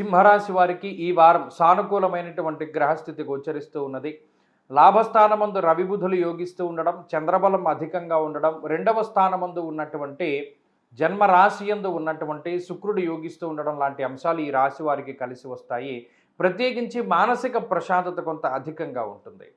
సింహరాశి వారికి ఈ వారం సానుకూలమైనటువంటి గ్రహస్థితి గోచరిస్తూ ఉన్నది. లాభస్థానమందు రవి బుధులు యోగిస్తూ ఉండడం, చంద్రబలం అధికంగా ఉండడం, రెండవ స్థానమందు ఉన్నటువంటి జన్మరాశి యందు ఉన్నటువంటి శుక్రుడు యోగిస్తూ ఉండడం లాంటి అంశాలు ఈ రాశి వారికి కలిసి వస్తాయి. ప్రత్యేకించి మానసిక ప్రశాంతత కొంత అధికంగా ఉంటుంది.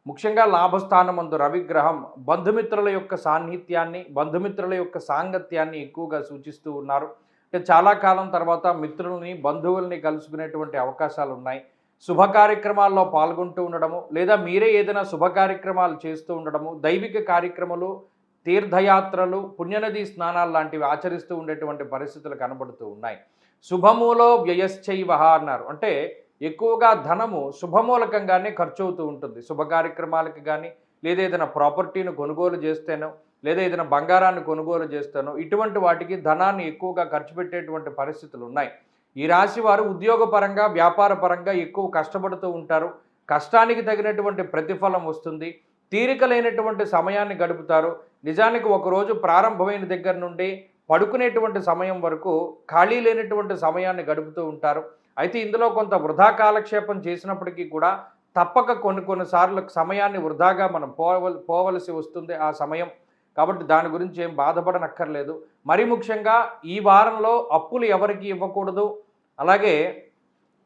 ముఖ్యంగా లాభస్థానమందు రవిగ్రహం బంధుమిత్రుల యొక్క సాన్నిహిత్యాన్ని, బంధుమిత్రుల యొక్క సాంగత్యాన్ని ఎక్కువగా సూచిస్తూ ఉన్నారు. అంటే చాలా కాలం తర్వాత మిత్రుల్ని, బంధువుల్ని కలుసుకునేటువంటి అవకాశాలు ఉన్నాయి. శుభ కార్యక్రమాల్లో పాల్గొంటూ ఉండడము, లేదా మీరే ఏదైనా శుభ కార్యక్రమాలు చేస్తూ ఉండడము, దైవిక కార్యక్రమాలు, తీర్థయాత్రలు, పుణ్యనది స్నానాలు లాంటివి ఆచరిస్తూ ఉండేటువంటి పరిస్థితులు కనబడుతూ ఉన్నాయి. శుభమూలో వ్యయశ్చైవ అన్నారు. అంటే ఎక్కువగా ధనము శుభమూలకంగానే ఖర్చు అవుతూ ఉంటుంది. శుభ కార్యక్రమాలకి కానీ, లేదా ఏదైనా ప్రాపర్టీని కొనుగోలు చేస్తేనో, లేదా ఏదైనా బంగారాన్ని కొనుగోలు చేస్తానో ఇటువంటి వాటికి ధనాన్ని ఎక్కువగా ఖర్చు పెట్టేటువంటి పరిస్థితులు ఉన్నాయి. ఈ రాశి వారు ఉద్యోగపరంగా, వ్యాపార పరంగా ఎక్కువ కష్టపడుతూ ఉంటారు. కష్టానికి తగినటువంటి ప్రతిఫలం వస్తుంది. తీరిక లేనటువంటి సమయాన్ని గడుపుతారు. నిజానికి ఒకరోజు ప్రారంభమైన దగ్గర నుండి పడుకునేటువంటి సమయం వరకు ఖాళీ లేనటువంటి సమయాన్ని గడుపుతూ ఉంటారు. అయితే ఇందులో కొంత వృధా కాలక్షేపం చేసినప్పటికీ కూడా తప్పక కొన్నిసార్లు సమయాన్ని వృధాగా మనం పోవలసి వస్తుంది ఆ సమయం. కాబట్టి దాని గురించి ఏం బాధపడనక్కర్లేదు. మరి ముఖ్యంగా ఈ వారంలో అప్పులు ఎవరికి ఇవ్వకూడదు. అలాగే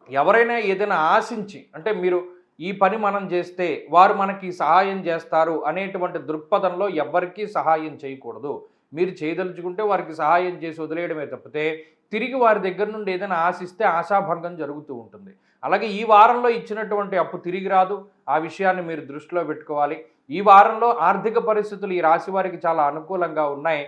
ఎవరైనా ఏదైనా ఆశించి, అంటే మీరు ఈ పని మనం చేస్తే వారు మనకి సహాయం చేస్తారు అనేటువంటి దృక్పథంలో ఎవ్వరికీ సహాయం చేయకూడదు. మీరు చేయదలుచుకుంటే వారికి సహాయం చేసి వదిలేయడమే తప్పితే తిరిగి వారి దగ్గర నుండి ఏదైనా ఆశిస్తే ఆశాభంగం జరుగుతూ ఉంటుంది. అలాగే ఈ వారంలో ఇచ్చినటువంటి అప్పు తిరిగి రాదు. ఆ విషయాన్ని మీరు దృష్టిలో పెట్టుకోవాలి. ఈ వారంలో ఆర్థిక పరిస్థితులు ఈ రాశి వారికి చాలా అనుకూలంగా ఉన్నాయి.